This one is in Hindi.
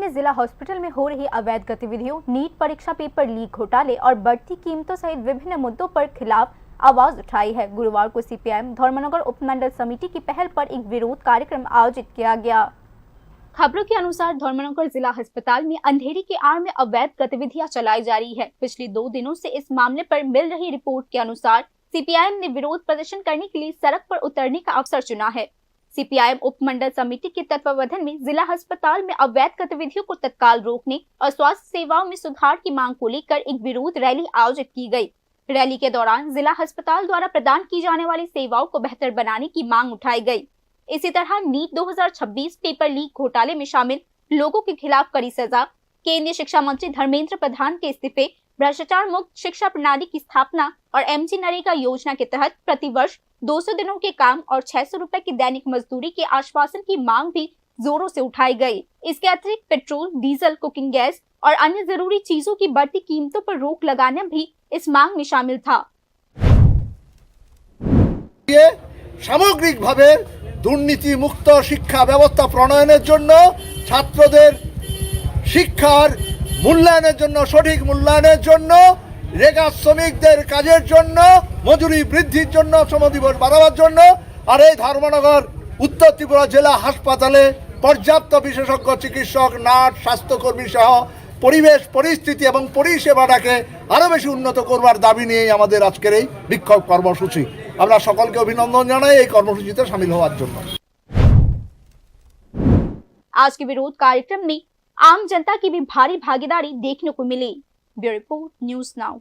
में जिला हॉस्पिटल में हो रही अवैध गतिविधियों, नीट परीक्षा पेपर लीक घोटाले और बढ़ती कीमतों सहित विभिन्न मुद्दों पर खिलाफ आवाज उठाई है। गुरुवार को सीपीआईएम धर्मनगर उपमंडल समिति की पहल पर एक विरोध कार्यक्रम आयोजित किया गया। खबरों के अनुसार धर्मनगर जिला अस्पताल में अंधेरी की आड़ में अवैध गतिविधियां चलाई जा रही है। पिछले 2 दिनों से इस मामले पर मिल रही रिपोर्ट के अनुसार सीपीआईएम ने विरोध प्रदर्शन करने के लिए सड़क पर उतरने का अवसर चुना है। सीपीआईएम उपमंडल समिति के तत्वावधान में जिला अस्पताल में अवैध गतिविधियों को तत्काल रोकने और स्वास्थ्य सेवाओं में सुधार की मांग को लेकर एक विरोध रैली आयोजित की गई। रैली के दौरान जिला अस्पताल द्वारा प्रदान की जाने वाली सेवाओं को बेहतर बनाने की मांग उठाई गई। इसी तरह नीट 2026 पेपर लीक घोटाले में शामिल लोगों के खिलाफ कड़ी सजा, केंद्रीय शिक्षा मंत्री धर्मेंद्र प्रधान के इस्तीफे, भ्रष्टाचार मुक्त शिक्षा प्रणाली की स्थापना और एमजी नरेगा योजना के तहत प्रतिवर्ष 200 दिनों के काम और 600 रुपए की दैनिक मजदूरी के आश्वासन की मांग भी जोरों से उठाई गई। इसके अतिरिक्त पेट्रोल, डीजल, कुकिंग गैस और अन्य जरूरी चीजों की बढ़ती कीमतों पर रोक लगाना भी इस मांग में शामिल था। सामग्रिक भावे दुर्नीति मुक्त शिक्षा व्यवस्था प्रणयनेर जन्य छात्रদের শিক্ষার মূল্যায়নের জন্য সঠিক মূল্যায়নের জন্য রেগা শ্রমিকদের কাজের জন্য মজুরি বৃদ্ধির জন্য শ্রম দিবস বাড়াবার জন্য আর এই ধর্মনগর উত্তর ত্রিপুরা জেলা হাসপাতালে পর্যাপ্ত বিশেষজ্ঞ চিকিৎসক, নার্স, স্বাস্থ্যকর্মী সহ পরিবেশ পরিস্থিতি এবং পরিষেবাটাকে আরো বেশি উন্নত করবার দাবি নিয়ে আমাদের আজকের এই বিক্ষোভ কর্মসূচি। আমরা সকলকে অভিনন্দন জানাই এই কর্মসূচিতে শামিল হওয়ার জন্য। आज के विरोध कार्यक्रम में आम जनता की भी भारी भागीदारी देखने को मिली। Bureau report, news now.